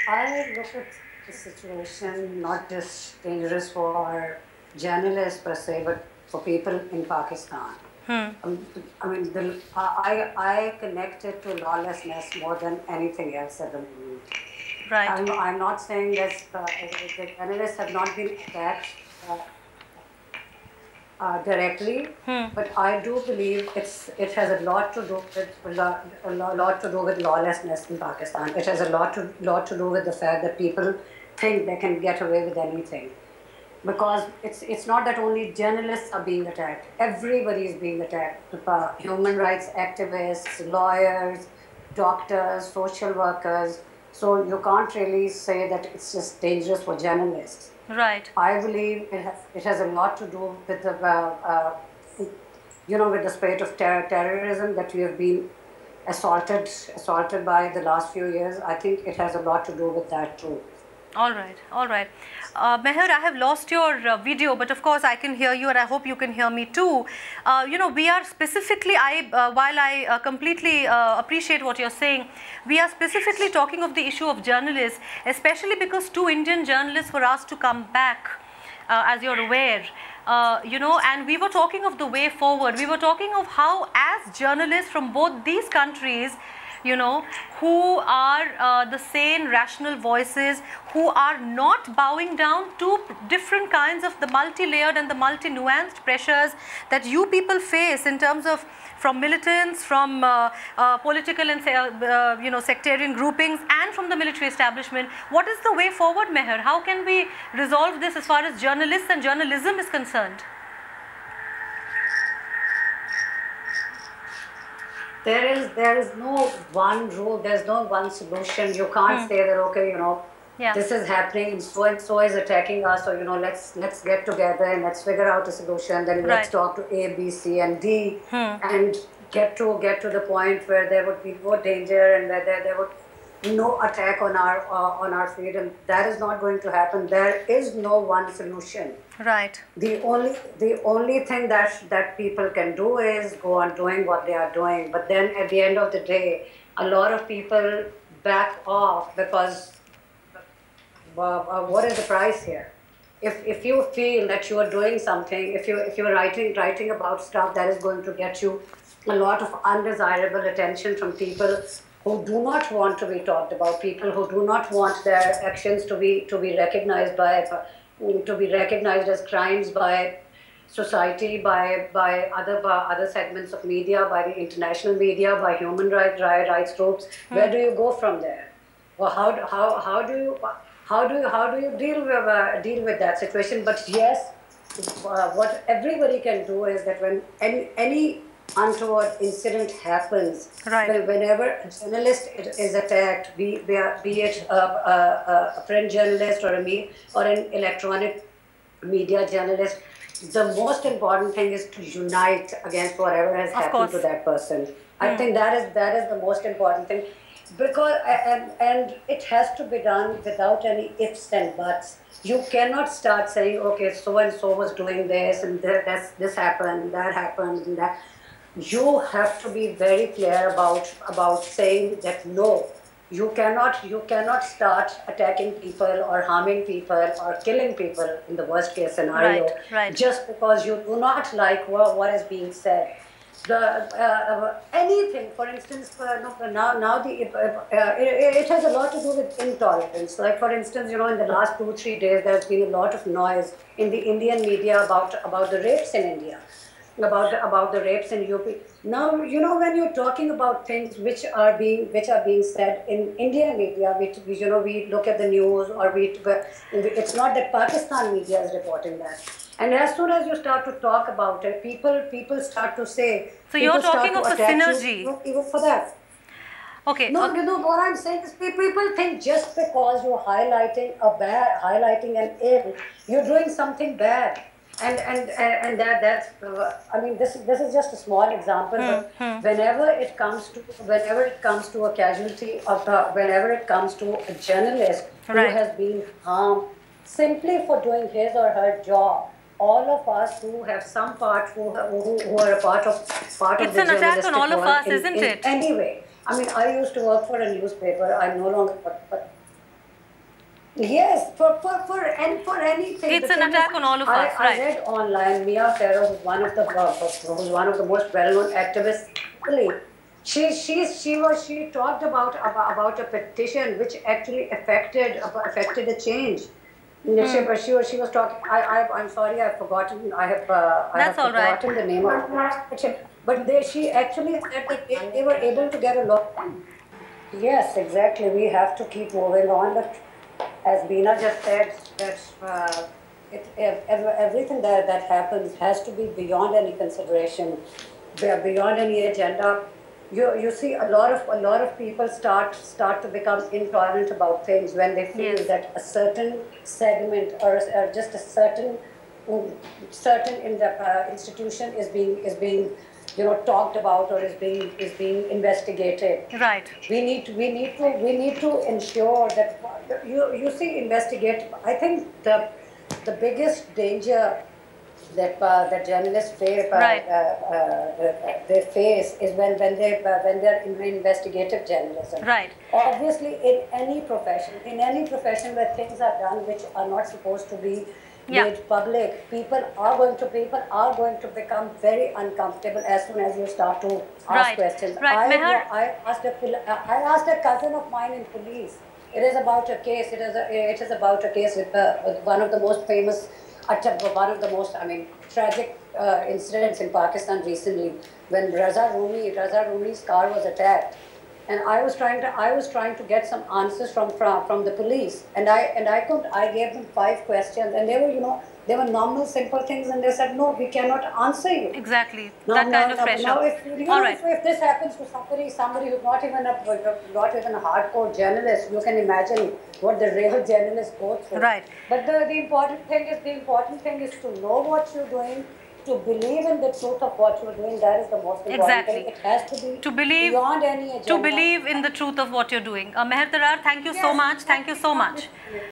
I look at the situation not just dangerous for journalists per se, but for people in Pakistan. I mean, I connect it to lawlessness more than anything else at the moment. Right. I'm not saying that the journalists have not been attacked directly, but I do believe it has a lot to do with lot to do with lawlessness in Pakistan. It has a lot to do with the fact that people think they can get away with anything, because it's not that only journalists are being attacked. Everybody is being attacked. Human rights activists, lawyers, doctors, social workers. So you can't really say that it's just dangerous for journalists. Right. I believe it has a lot to do with the with the spate of terrorism that we have been assaulted by the last few years. I think it has a lot to do with that too. All right, all right. Meher, I have lost your video, but of course I can hear you, and I hope you can hear me too. We are specifically, while I completely appreciate what you're saying, we are specifically talking of the issue of journalists, especially because 2 Indian journalists were asked to come back, as you're aware. And we were talking of the way forward. We were talking of how, as journalists from both these countries, who are the sane, rational voices, who are not bowing down to different kinds of the multi-layered and the multi-nuanced pressures that you people face in terms of from militants, from political and sectarian groupings, and from the military establishment. What is the way forward, Meher? How can we resolve this as far as journalists and journalism is concerned? There is no one rule, there's no one solution. You can't say that, okay, this is happening and so is attacking us, so let's get together and let's figure out a solution, then let's talk to A, B, C and D and get to the point where there would be no danger and where there would no attack on our freedom. That is not going to happen. There is no one solution. Right. The only thing that people can do is go on doing what they are doing. But then at the end of the day, a lot of people back off because what is the price here? If you feel that you are doing something, if you're writing about stuff that is going to get you a lot of undesirable attention from people who do not want to be talked about, people who do not want their actions to be recognized as crimes by society, by other segments of media, by the international media, by human rights groups. Where do you go from there? Well, how do you deal with that situation? But yes, what everybody can do is that when any untoward incident happens, whenever a journalist is attacked, be it a print journalist or an electronic media journalist, the most important thing is to unite against whatever has happened to that person. I think that is the most important thing, because and it has to be done without any ifs and buts. You cannot start saying, okay, so and so was doing this and this happened, that happened, and that. You have to be very clear about saying that no, you cannot start attacking people or harming people or killing people in the worst case scenario just because you do not like what is being said. Anything, for instance, it has a lot to do with intolerance. Like, for instance, in the last 2-3 days, there's been a lot of noise in the Indian media about the rapes in India. About the rapes in UP. Now, when you're talking about things which are being said in Indian media, we look at the news, or it's not that Pakistan media is reporting that. And as soon as you start to talk about it, people start to say. So you're talking of a synergy. Even for that. Okay. No, what I'm saying is people think just because you're highlighting an ill, you're doing something bad. And that's I mean, this is just a small example, but whenever it comes to a casualty of whenever it comes to a journalist who has been harmed simply for doing his or her job, all of us who have some part who are a part of it's the an attack on all of us, isn't it? Anyway, I mean, I used to work for a newspaper. I'm no longer, but Yes, for anything. It's an attack on all of us, I right? read online Mia Farrow, who's one of the most well-known activists. Really, she talked about a petition which actually affected a change. She was talking. I'm sorry, I've forgotten. I have That's all right. forgotten the name of the petition. But she actually said that they were able to get a lot. Yes, exactly. We have to keep moving on, but as Beena just said, that everything that happens has to be beyond any consideration, beyond any agenda. You see a lot of people start to become intolerant about things when they feel Yes. that a certain segment or just a certain in the institution is being talked about or is being investigated. Right. We need to ensure that you see investigate. I think the biggest danger that journalists face Right. they face is when they're in investigative journalism. Right. Obviously, in any profession where things are done which are not supposed to be Yeah. made public, people are going to become very uncomfortable as soon as you start to ask Right. questions. Right. Meher? I asked a cousin of mine in police. It is about a case. It is about a case with one of the most famous, one of the most tragic incidents in Pakistan recently, when Raza Rumi's car was attacked. And I was trying to get some answers from the police, and I gave them 5 questions, and they were normal simple things, and they said, no, we cannot answer you. Exactly. Now, That kind of now, pressure. now if, All right. if this happens to somebody who's not even a hardcore journalist, you can imagine what the real journalists go through. Right. But the important thing is to know what you're doing, to believe in the truth of what you're doing. That is the most important Exactly. thing. It has to be To believe, beyond any agenda. to believe in the truth of what you're doing. Meher Tarar, thank you so Yes. much. Thank you so much.